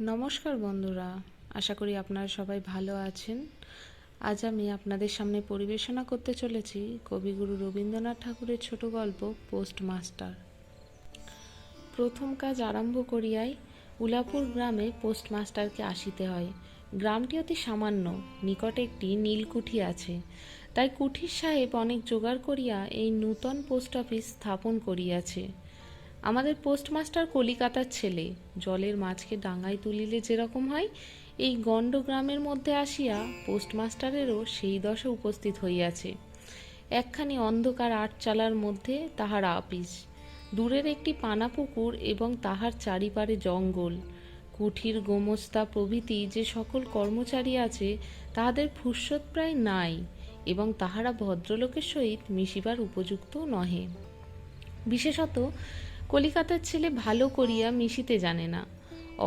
নমস্কার বন্ধুরা, আশা করি আপনারা সবাই ভালো আছেন। আজ আমি আপনাদের সামনে পরিবেশনা করতে চলেছি কবিগুরু রবীন্দ্রনাথ ঠাকুরের ছোট গল্প পোস্টমাস্টার। প্রথম কাজ আরম্ভ করিয়াই উলাপুর গ্রামে পোস্টমাস্টারকে আসিতে হয়। গ্রামটি অতি সামান্য, নিকটে একটি নীলকুঠি আছে। তাই কুঠির সাহেব অনেক জোগাড় করিয়া এই নূতন পোস্ট অফিস স্থাপন করিয়াছে। আমাদের পোস্টমাস্টার কলিকাতার ছেলে। জলের মাছকে ডাঙায় তুলিলে যেরকম হয়, এই গণ্ড গ্রামের মধ্যে আসিয়া পোস্টমাস্টারেরও সেই দশা উপস্থিত হইয়াছে। একখানি অন্ধকার আটচালার মধ্যে তাহার আপিস, দূরের একটি পানা পুকুর এবং তাহার চারিপারে জঙ্গল। কুঠির গোমস্তা প্রভৃতি যে সকল কর্মচারী আছে, তাহাদের ফুরসত প্রায় নাই এবং তাহারা ভদ্রলোকের সহিত মিশিবার উপযুক্ত নহে। বিশেষত কলিকাতার ছেলে ভালো করিয়া মিশিতে জানে না।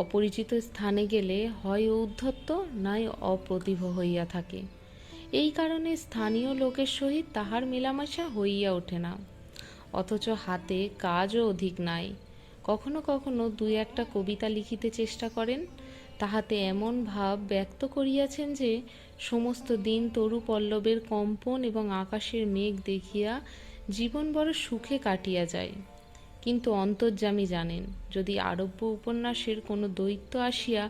অপরিচিত স্থানে গেলে হয় ঔদ্ধত্য নয় অপ্রতিভ হইয়া থাকে। এই কারণে স্থানীয় লোকের সহিত তাহার মেলামেশা হইয়া ওঠে না। অথচ হাতে কাজও অধিক নাই। কখনো কখনো দুই একটা কবিতা লিখিতে চেষ্টা করেন। তাহাতে এমন ভাব ব্যক্ত করিয়াছেন যে সমস্ত দিন তরু পল্লবের কম্পন এবং আকাশের মেঘ দেখিয়া জীবন বড় সুখে কাটিয়া যায়। কিন্তু অন্তর্যামী জানেন, যদি আরব্য উপন্যাসের কোনো দৈত্য আসিয়া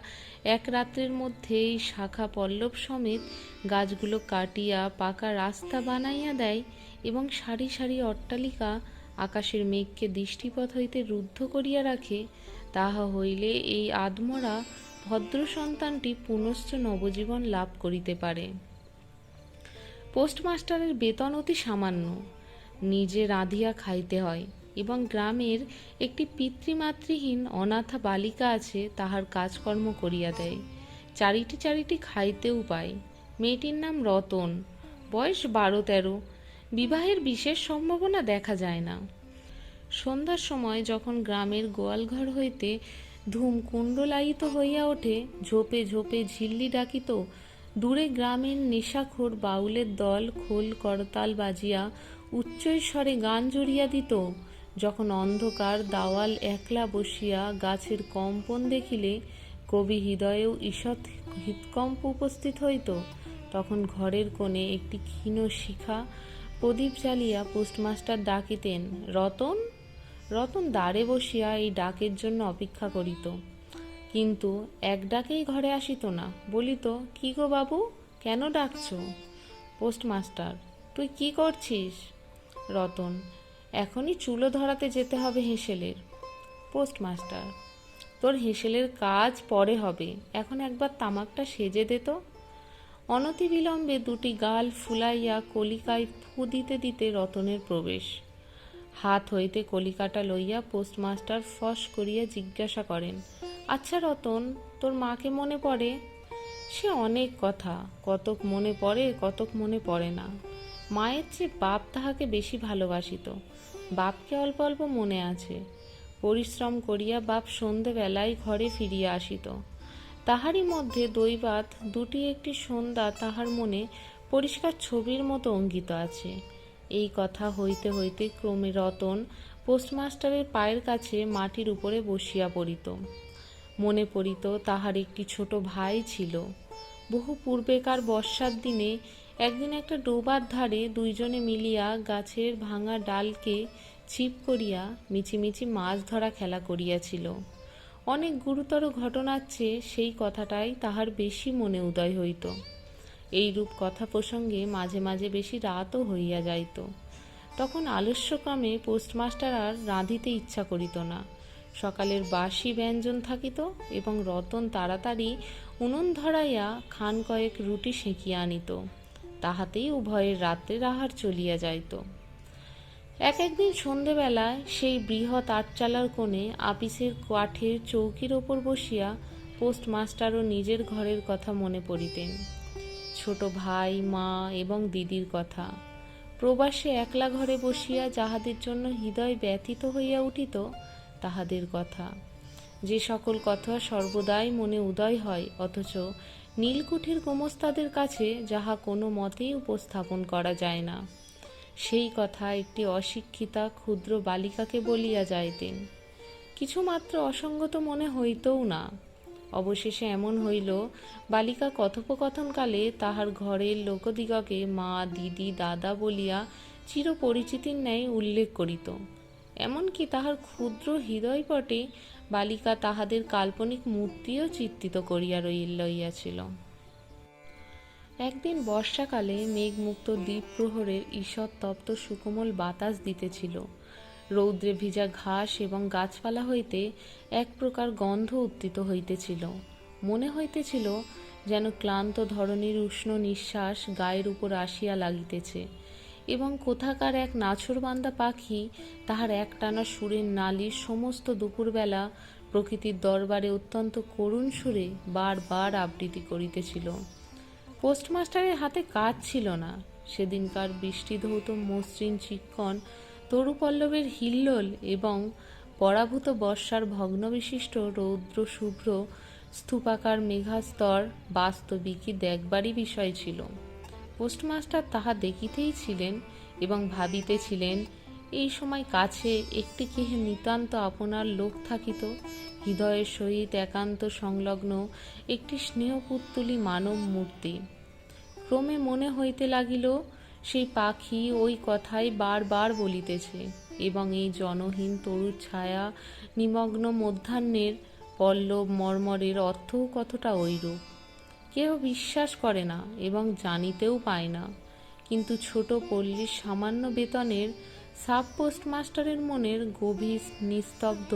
এক রাত্রের মধ্যে এই শাখা পল্লব সমেত গাছগুলো কাটিয়া পাকা রাস্তা বানাইয়া দেয় এবং সারি সারি অট্টালিকা আকাশের মেঘকে দৃষ্টিপথ হইতে রুদ্ধ করিয়া রাখে, তাহা হইলে এই আদমরা ভদ্র সন্তানটি পুনশ্চ নবজীবন লাভ করিতে পারে। পোস্টমাস্টারের বেতন অতি সামান্য। নিজে রাঁধিয়া খাইতে হয় এবং গ্রামের একটি পিতৃমাতৃহীন অনাথা বালিকা আছে, তাহার কাজকর্ম করিয়া দেয়। চারিটি চারিটি খাইতেও পায়। মেয়েটির নাম রতন, বয়স 12-13। বিবাহের বিশেষ সম্ভাবনা দেখা যায় না। সন্ধ্যার সময় যখন গ্রামের গোয়ালঘর হইতে ধূম কুণ্ডলায়িত হইয়া ওঠে, ঝোপে ঝোপে ঝিল্লি ডাকিত, দূরে গ্রামের নেশাখোর বাউলের দল খোল করতাল বাজিয়া উচ্চৈস্বরে গান জুড়িয়া দিত, যখন অন্ধকার দাওয়াল একলা বসিয়া গাছের কম্পন দেখিলে কবি হৃদয়েও ঈষৎ হৃৎকম্প উপস্থিত হইত, তখন ঘরের কোণে একটি ক্ষীণ শিখা প্রদীপ জ্বালিয়া পোস্টমাস্টার ডাকিতেন, রতন। রতন দ্বারে বসিয়া এই ডাকের জন্য অপেক্ষা করিত, কিন্তু এক ডাকেই ঘরে আসিত না। বলিত, কি গো বাবু, কেন ডাকছ? পোস্টমাস্টার, তুই কি করছিস? রতন, এখনই চুলো ধরাতে যেতে হবে হেঁসেলের। পোস্টমাস্টার, তোর হেঁসেলের কাজ পরে হবে, এখন একবার তামাকটা সেজে দে তো। অনতিবিলম্বে দুটি গাল ফুলাইয়া কলিকায় ফু দিতে দিতে রতনের প্রবেশ। হাত হইতে কলিকাটা লইয়া পোস্টমাস্টার ফস করিয়া জিজ্ঞাসা করেন, আচ্ছা রতন, তোর মাকে মনে পড়ে? সে অনেক কথা, কতক মনে পড়ে কতক মনে পড়ে না। মায়ের চেয়ে বাপ তাহাকে বেশি ভালোবাসিত। বাপকে অল্প অল্প মনে আছে। পরিশ্রম করিয়া বাপ সন্ধেবেলায় ঘরে ফিরিয়া আসিত। তাহারই মধ্যে দৈবাৎ দুটি একটি সন্ধ্যা তাহার মনে পরিষ্কার ছবির মতো অঙ্কিত আছে। এই কথা হইতে হইতে ক্রমে রতন পোস্টমাস্টারের পায়ের কাছে মাটির উপরে বসিয়া পড়িত। মনে পড়িত তাহার একটি ছোট ভাই ছিল। বহু পূর্বেকার বর্ষার দিনে একদিন একটা ডোবার ধারে দুইজনে মিলিয়া গাছের ভাঙা ডালকে ছিপ করিয়া মিছিমিছি মাছ ধরা খেলা করিয়াছিল। অনেক গুরুতর ঘটনার চেয়ে সেই কথাটাই তাহার বেশি মনে উদয় হইত। এইরূপ কথা প্রসঙ্গে মাঝে মাঝে বেশি রাতও হইয়া যাইত। তখন আলস্যক্রমে পোস্টমাস্টার আর রাঁধিতে ইচ্ছা করিত না। সকালের বাসি ব্যঞ্জন থাকিত এবং রতন তাড়াতাড়ি উনুন ধরাইয়া খান কয়েক রুটি সেঁকিয়া আনিত। তাহাতেই উভয়ের রাত্রের আহার চলিয়া যাইত। একদিন সন্ধেবেলায় সেই বৃহৎ আটচালার কোণে আপিসের কাঠের চৌকির ওপর বসিয়া পোস্টমাস্টারও নিজের ঘরের কথা মনে পড়িতেন। ছোট ভাই, মা এবং দিদির কথা। প্রবাসে একলা ঘরে বসিয়া যাহাদের জন্য হৃদয় ব্যথিত হইয়া উঠিত, তাহাদের কথা। যে সকল কথা সর্বদাই মনে উদয় হয়, অথচ নীলকুঠির গোমস্তাদের কাছে যাহা কোনো মতেই উপস্থাপন করা যায় না, সেই কথা একটি অশিক্ষিতা ক্ষুদ্র বালিকাকে বলিয়া যাইতেন। কিছুমাত্র অসঙ্গত মনে হইতও না। অবশেষে এমন হইল, বালিকা কথোপকথনকালে তাহার ঘরের লোকদিগকে মা, দিদি, দাদা বলিয়া চিরপরিচিতির ন্যায় উল্লেখ করিত। এমনকি তাহার ক্ষুদ্র হৃদয়পটে বালিকা তাহাদের কাল্পনিক মূর্তিও চিত্রিত করিয়া লইয়াছিল। একদিন বর্ষাকালে মেঘমুক্ত দ্বীপ্রহরের ঈষৎ তপ্ত সুকোমল বাতাস দিতেছিল। রৌদ্রে ভিজা ঘাস এবং গাছপালা হইতে এক প্রকার গন্ধ উত্থিত হইতেছিল। মনে হইতেছিল যেন ক্লান্ত ধরণীর উষ্ণ নিঃশ্বাস গায়ের উপর আসিয়া লাগিতেছে, এবং কোথাকার এক নাছোড়বান্দা পাখি তাহার একটানা সুরের নালিশ সমস্ত দুপুরবেলা প্রকৃতির দরবারে অত্যন্ত করুণ সুরে বারবার আবৃত্তি করিতেছিল। পোস্টমাস্টারের হাতে কাজ ছিল না। সেদিনকার বৃষ্টিধৌত মসৃণ চিক্কণ তরুপল্লবের হিল্লোল এবং পরাভূত বর্ষার ভগ্নবিশিষ্ট রৌদ্র শুভ্র স্তূপাকার মেঘাস্তর বাস্তবিকই দেখবারই বিষয় ছিল। পোস্টমাস্টার তাহা দেখিতেই ছিলেন এবং ভাবিতেছিলেন, এই সময় কাছে একটি কেহে নিতান্ত আপনার লোক থাকিত, হৃদয়ের সহিত একান্ত সংলগ্ন একটি স্নেহপুত্তলী মানব মূর্তি। ক্রমে মনে হইতে লাগিল, সেই পাখি ওই কথাই বারবার বলিতেছে, এবং এই জনহীন তরুর ছায়া নিমগ্ন মধ্যাহ্নের পল্লব মর্মরের অর্থও কতটা ঐরূপ। কেহ বিশ্বাস করে না এবং জানিতেও পায় না, কিন্তু ছোট পল্লীর সামান্য বেতনের সাব পোস্টমাস্টারের মনের গভীর নিস্তব্ধ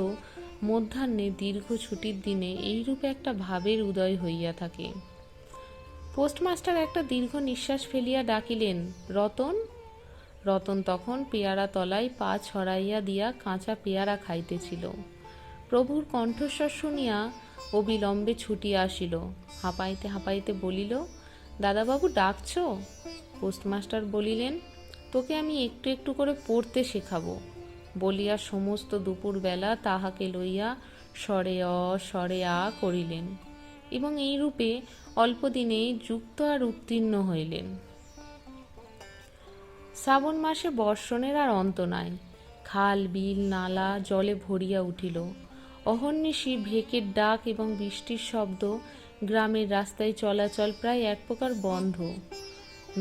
মধ্যাহ্নে দীর্ঘ ছুটির দিনে এইরূপে একটা ভাবের উদয় হইয়া থাকে। পোস্টমাস্টার একটা দীর্ঘ নিঃশ্বাস ফেলিয়া ডাকিলেন, রতন। রতন তখন পেয়ারা তলায় পা ছড়াইয়া দিয়া কাঁচা পেয়ারা খাইতেছিল। প্রভুর কণ্ঠস্বর শুনিয়া অবিলম্বে ছুটিয়া আসিল। হাঁপাইতে হাঁপাইতে বলিল, দাদাবাবু ডাকছ? পোস্টমাস্টার বলিলেন, তোকে আমি একটু একটু করে পড়তে শেখাবো বলিয়া সমস্ত দুপুরবেলা তাহাকে লইয়া স্বরে অ স্বরে আ করিলেন, এবং এইরূপে অল্পদিনেই যুক্ত আর উত্তীর্ণ হইলেন। শ্রাবণ মাসে বর্ষণের আর অন্ত নাই। খাল, বিল, নালা জলে ভরিয়া উঠিল। অহর্নিশি ভেকের ডাক এবং বৃষ্টির শব্দ গ্রামের রাস্তায় চলাচল প্রায় এক প্রকার বন্ধ।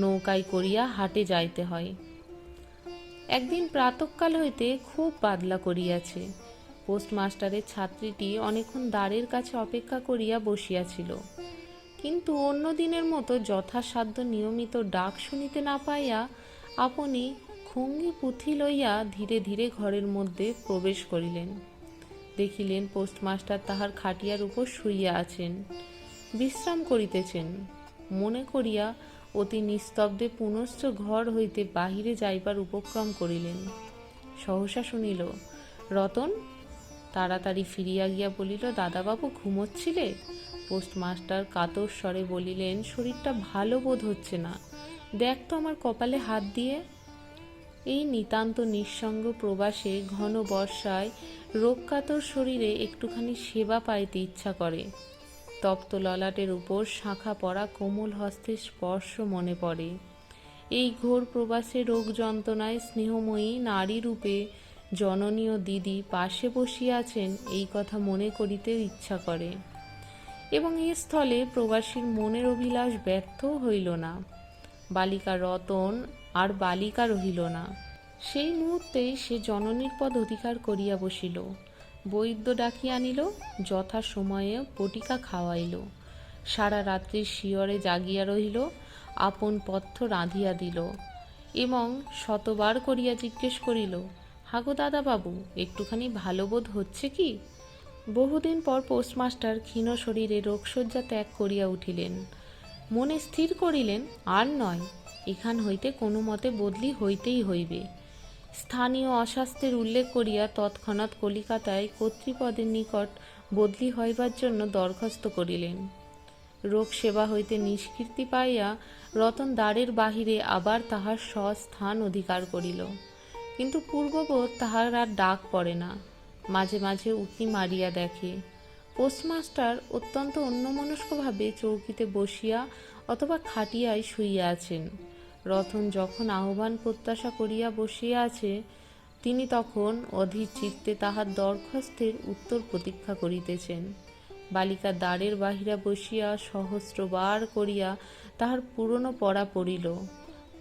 নৌকায় করিয়া হাটে যাইতে হয়। একদিন প্রাতঃকাল হইতে খুব বাদলা করিয়াছে। পোস্টমাস্টারের ছাত্রীটি অনেকক্ষণ দ্বারের কাছে অপেক্ষা করিয়া বসিয়াছিল, কিন্তু অন্য দিনের মতো যথাসাধ্য নিয়মিত ডাক শুনিতে না পাইয়া আপনি খঙ্গি পুঁথি লইয়া ধীরে ধীরে ঘরের মধ্যে প্রবেশ করিলেন। দেখিলেন পোস্টমাস্টার তাহার খাটিয়ার উপর শুইয়া আছেন, বিশ্রাম করিতেছেন। মনে করিয়া অতি নিস্তব্ধে পুনশ্চ ঘর হইতে বাহিরে যাইবার উপক্রম করিলেন। সহসা শুনিল, রতন। তাড়াতাড়ি ফিরিয়া গিয়া বলিল, দাদাবাবু ঘুমোচ্ছিলে? পোস্টমাস্টার কাতর স্বরে বলিলেন, শরীরটা ভালো বোধ হচ্ছে না, দেখ তো আমার কপালে হাত দিয়ে। এই নিতান্ত নিঃসঙ্গ প্রবাসে ঘন বর্ষায় রোগকাতর শরীরে একটুখানি সেবা পাইতে ইচ্ছা করে। তপ্ত ললাটের উপর শাঁখা পড়া কোমল হস্তের স্পর্শ মনে পড়ে। এই ঘোর প্রবাসে রোগ যন্ত্রণায় স্নেহময়ী নারী রূপে জননী ও দিদি পাশে বসিয়া আছেন, এই কথা মনে করিতে ইচ্ছা করে, এবং এই স্থলে প্রবাসীর মনের অভিলাষ ব্যর্থও হইল না। বালিকা রতন আর বালিকা রহিল না। সেই মুহূর্তেই সে জননীর পদ অধিকার করিয়া বসিল। বৈদ্য ডাকিয়া আনিল, যথা সময়ে বটিকা খাওয়াইল। সারা রাত্রি শিয়রে জাগিয়া রহিল, আপন পথ্য রাঁধিয়া দিল, এবং শতবার করিয়া জিজ্ঞেস করিল, হাগো দাদাবাবু, একটুখানি ভালো বোধ হচ্ছে কি? বহুদিন পর পোস্টমাস্টার ক্ষীণ শরীরে রোগশয্যা ত্যাগ করিয়া উঠিলেন। মনে স্থির করিলেন, আর নয়, এখান হইতে কোনো মতে বদলি হইতেই হইবে। স্থানীয় অস্বাস্থ্যের উল্লেখ করিয়া তৎক্ষণাৎ কলিকাতায় কর্তৃপদের নিকট বদলি হইবার জন্য দরখাস্ত করিলেন। রোগ সেবা হইতে নিষ্কৃতি পাইয়া রতন দ্বারের বাহিরে আবার তাহার স্বস্থান অধিকার করিল, কিন্তু পূর্ববৎ তাহার আর ডাক পড়ে না। মাঝে মাঝে উঁকি মারিয়া দেখে। পোস্টমাস্টার অত্যন্ত অন্যমনস্কভাবে চৌকিতে বসিয়া অথবা খাটিয়ায় শুইয়া আছেন। রতন যখন আহ্বান প্রত্যাশা করিয়া বসিয়া আছে, তিনি তখন অধীর চিত্তে তাহার দরখাস্তের উত্তর প্রতীক্ষা করিতেছেন। বালিকা দ্বারের বাহিরে বসিয়া সহস্রবার করিয়া তাহার পুরনো পড়া পড়িল,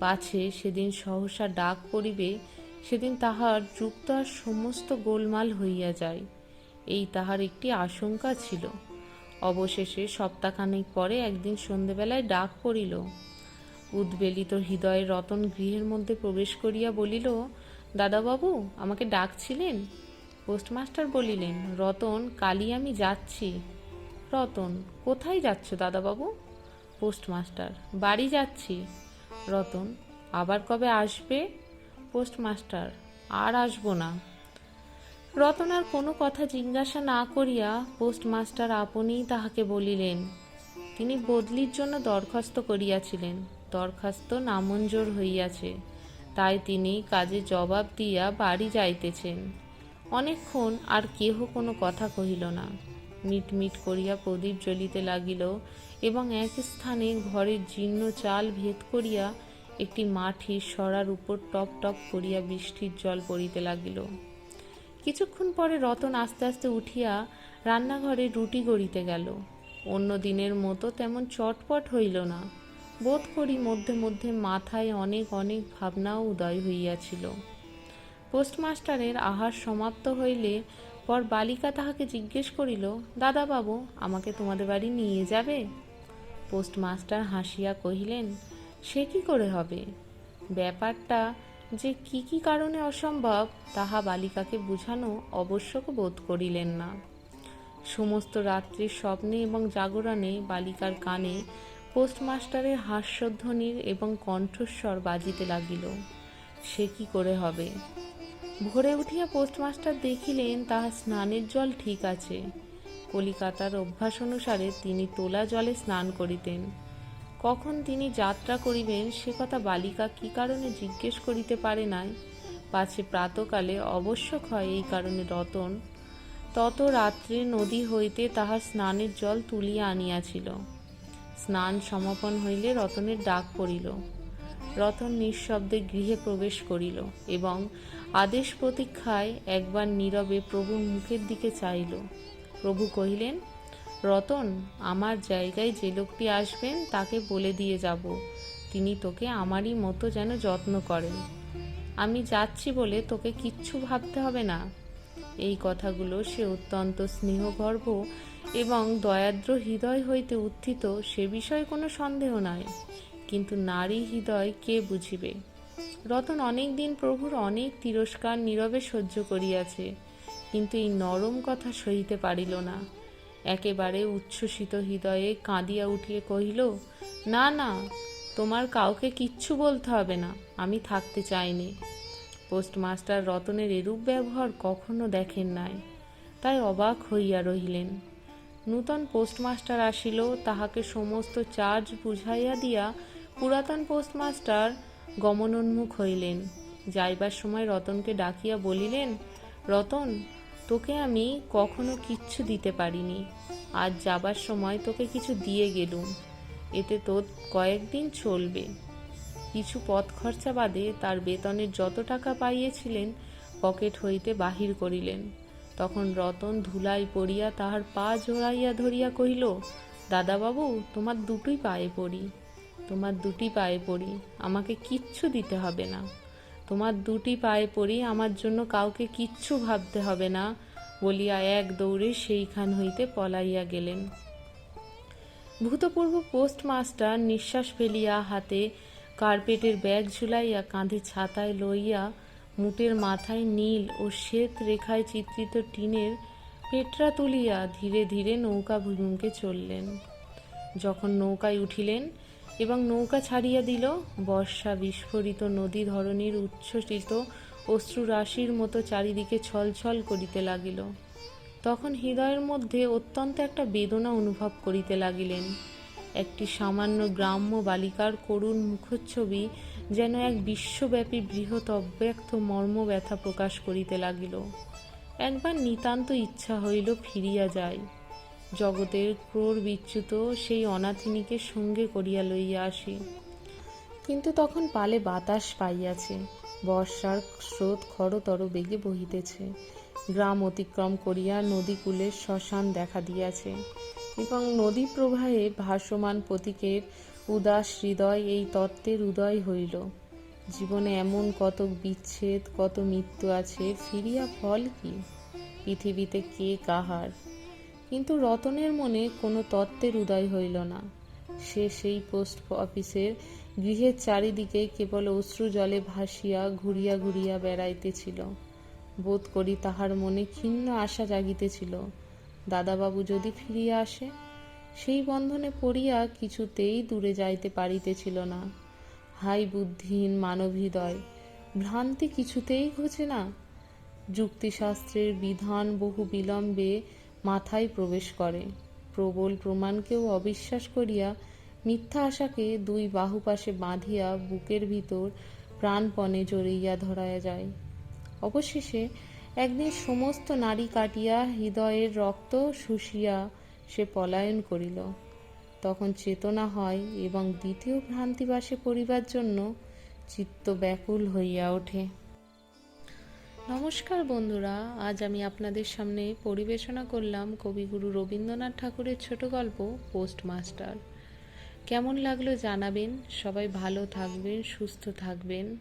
পাছে সেদিন সহসা ডাক পড়িবে, সেদিন তাহার যুক্ত আর সমস্ত গোলমাল হইয়া যায়, এই তাহার একটি আশঙ্কা ছিল। অবশেষে সপ্তাহখানেক পরে একদিন সন্ধেবেলায় ডাক পড়িল। উদ্বেলিত হৃদয়ে রতন গৃহের মধ্যে প্রবেশ করিয়া বলিল, দাদাবাবু, আমাকে ডাকছিলেন? পোস্টমাস্টার বলিলেন, রতন, কালই আমি যাচ্ছি। রতন, কোথায় যাচ্ছ দাদাবাবু? পোস্টমাস্টার, বাড়ি যাচ্ছি। রতন, আবার কবে আসবে? পোস্টমাস্টার, আর আসবো না। রতন আর কোনো কথা জিজ্ঞাসা না করিয়া পোস্টমাস্টার আপনিই তাহাকে বলিলেন, তিনি বদলির জন্য দরখাস্ত করিয়াছিলেন, দরখাস্ত নামঞ্জুর হইয়াছে, তাই তিনি কাজে জবাব দিয়া বাড়ি যাইতেছেন। অনেকক্ষণ আর কেহ কোনো কথা কহিল না। মিটমিট করিয়া প্রদীপ জ্বলিতে লাগিল এবং এক স্থানে ঘরের জীর্ণ চাল ভেদ করিয়া একটি মাটির সরার উপর টপ টপ করিয়া বৃষ্টির জল পড়িতে লাগিল। কিছুক্ষণ পরে রতন আস্তে আস্তে উঠিয়া রান্নাঘরে রুটি গড়িতে গেল। অন্য দিনের মতো তেমন চটপট হইল না। বোধ করি মধ্যে মধ্যে মাথায় অনেক অনেক ভাবনাও উদয় হইয়াছিল। পোস্টমাস্টারের আহার সমাপ্ত হইলে পর বালিকা তাহাকে জিজ্ঞেস করিল, দাদাবাবু, আমাকে তোমাদের বাড়ি নিয়ে যাবে? পোস্টমাস্টার হাসিয়া কহিলেন, সে কি করে হবে? ব্যাপারটা যে কি কি কারণে অসম্ভব তাহা বালিকাকে বুঝানো আবশ্যক বোধ করিলেন না। সমস্ত রাত্রির স্বপ্নে এবং জাগরণে বালিকার কানে পোস্টমাস্টারের হাস্যধ্বনির এবং কণ্ঠস্বর বাজিতে লাগিল। সে কি করে হবে? ভোরে উঠিয়া পোস্টমাস্টার দেখিলেন তাহার স্নানের জল ঠিক আছে। কলিকাতার অভ্যাস অনুসারে তিনি তোলা জলে স্নান করিতেন। কখন তিনি যাত্রা করিবেন সে কথা বালিকা কি কারণে জিজ্ঞেস করিতে পারে নাই, পাছে প্রাতকালে আবশ্যক হয় এই কারণে রতন তত রাত্রে নদী হইতে তাহার স্নানের জল তুলিয়া আনিয়াছিল। স্নান সমাপন হইলে রতনের ডাক পড়িল। রতন নিঃশব্দে গৃহে প্রবেশ করিল এবং আদেশ প্রতীক্ষায় একবার নীরবে প্রভুর মুখের দিকে চাইল। প্রভু কহিলেন, রতন, আমার জায়গায় যে লোকটি আসবেন তাকে বলে দিয়ে যাব, তিনি তোকে আমারই মতো যেন যত্ন করেন। আমি যাচ্ছি বলে তোকে কিচ্ছু ভাবতে হবে না। এই কথাগুলো সে অত্যন্ত স্নেহগর্ভ এবং দয়াদ্র হৃদয় হইতে উত্থিত, সে বিষয়ে কোনো সন্দেহ নাই। কিন্তু নারী হৃদয় কে বুঝিবে? রতন অনেক দিন প্রভুর অনেক তিরস্কার নীরবে সহ্য করিয়াছে, কিন্তু এই নরম কথা সহিতে পারিল না। একেবারে উচ্ছ্বসিত হৃদয়ে কাঁদিয়া উঠিয়ে কহিল, না না, তোমার কাউকে কিচ্ছু বলতে হবে না, আমি থাকতে চাইনি। পোস্টমাস্টার রতনের এরূপ ব্যবহার কখনো দেখেন নাই, তাই অবাক হইয়া রহিলেন। নূতন পোস্টমাস্টার আসিল, তাহাকে সমস্ত চার্জ বুঝাইয়া দিয়া পুরাতন পোস্টমাস্টার গমনোন্মুখ হইলেন। যাইবার সময় রতনকে ডাকিয়া বলিলেন, রতন, তোকে আমি কখনো কিচ্ছু দিতে পারিনি, আজ যাবার সময় তোকে কিছু দিয়ে গেলুম, এতে তোর কয়েকদিন চলবে। কিছু পথ খরচা বাদে তার বেতনের যত টাকা পাইয়েছিলেন পকেট হইতে বাহির করিলেন। তখন রতন ধুলাই পড়িয়া তাহার পা জড়াইয়া ধরিয়া কহিল, দাদাবাবু, তোমার দুটোই পায়ে পড়ি, তোমার দুটি পায়ে পড়ি, আমাকে কিচ্ছু দিতে হবে না। তোমার দুটি পায়ে পড়ি, আমার জন্য কাউকে কিচ্ছু ভাবতে হবে না, বলিয়া এক দৌড়ে সেইখান হইতে পলাইয়া গেলেন। ভূতপূর্ব পোস্টমাস্টার নিঃশ্বাস ফেলিয়া হাতে কার্পেটের ব্যাগ ঝুলাইয়া কাঁধে ছাতায় লইয়া মুটের মাথায় নীল ও শ্বেত রেখায় চিত্রিত টিনের পেটরা তুলিয়া ধীরে ধীরে নৌকাভিমুখে চললেন। যখন নৌকায় উঠিলেন এবং নৌকা ছাড়িয়া দিল, বর্ষা বিস্ফোরিত নদী ধরণীর উচ্ছ্বসিত অশ্রুরাশির মতো চারিদিকে ছলছল করিতে লাগিল। তখন হৃদয়ের মধ্যে অত্যন্ত একটা বেদনা অনুভব করিতে লাগিলেন। একটি সামান্য গ্রাম্য বালিকার করুণ মুখচ্ছবি যেন এক বিশ্বব্যাপী বৃহৎ অব্যক্ত মর্মব্যথা প্রকাশ করিতে লাগিল। একবার নিতান্ত ইচ্ছা হইল ফিরিয়া যাই, জগতের ক্রোর বিচ্যুত সেই অনাথিনীকে সঙ্গে করিয়া লইয়া আসি। কিন্তু তখন পালে বাতাস পাইয়াছে, বর্ষার স্রোত খরতর বেগে বহিতেছে, গ্রাম অতিক্রম করিয়া নদীকূলের শ্মশান দেখা দিয়াছে এবং নদী প্রবাহে ভাসমান প্রতীকের উদাস হৃদয় এই তত্ত্বের উদয় হইল। জীবনে এমন কত বিচ্ছেদ, কত মৃত্যু আছে, ফিরিয়া ফল কি? পৃথিবীতে কে কাহার? কিন্তু রতনের মনে কোনো তত্ত্বের উদয় হইল না। সে সেই পোস্ট অফিসের গৃহের চারিদিকে কেবল অশ্রু জলে ভাসিয়া ঘুরিয়া ঘুরিয়া বেড়াইতেছিল। বোধ করি তাহার মনে ক্ষীণ আশা জাগিতেছিল, দাদাবাবু যদি ফিরিয়া আসে। সেই বন্ধনে পড়িয়া কিছুতেই দূরে যাইতে পারিতেছিল না। হাই বুদ্ধিহীন মানব হৃদয়, ভ্রান্তি কিছুতেই ঘোচে না। যুক্তিশাস্ত্রের বিধান বহু বিলম্বে মাথায় প্রবেশ করে। প্রবল প্রমাণকেও অবিশ্বাস করিয়া মিথ্যা আশাকে দুই বাহুপাশে বাঁধিয়া বুকের ভিতর প্রাণপণে জড়াইয়া ধরা যায়। অবশেষে একদিন সমস্ত নাড়ি কাটিয়া হৃদয়ের রক্ত শুষিয়া সে পলায়ন করিল। তখন চেতনা হয় এবং দ্বিতীয় ভ্রান্তিবাসে পড়িবার জন্য চিত্ত ব্যাকুল হইয়া ওঠে। নমস্কার বন্ধুরা, আজ আমি আপনাদের সামনে পরিবেশনা করলাম কবিগুরু রবীন্দ্রনাথ ঠাকুরের ছোট গল্প পোস্টমাস্টার। কেমন লাগলো জানাবেন। সবাই ভালো থাকবেন, সুস্থ থাকবেন।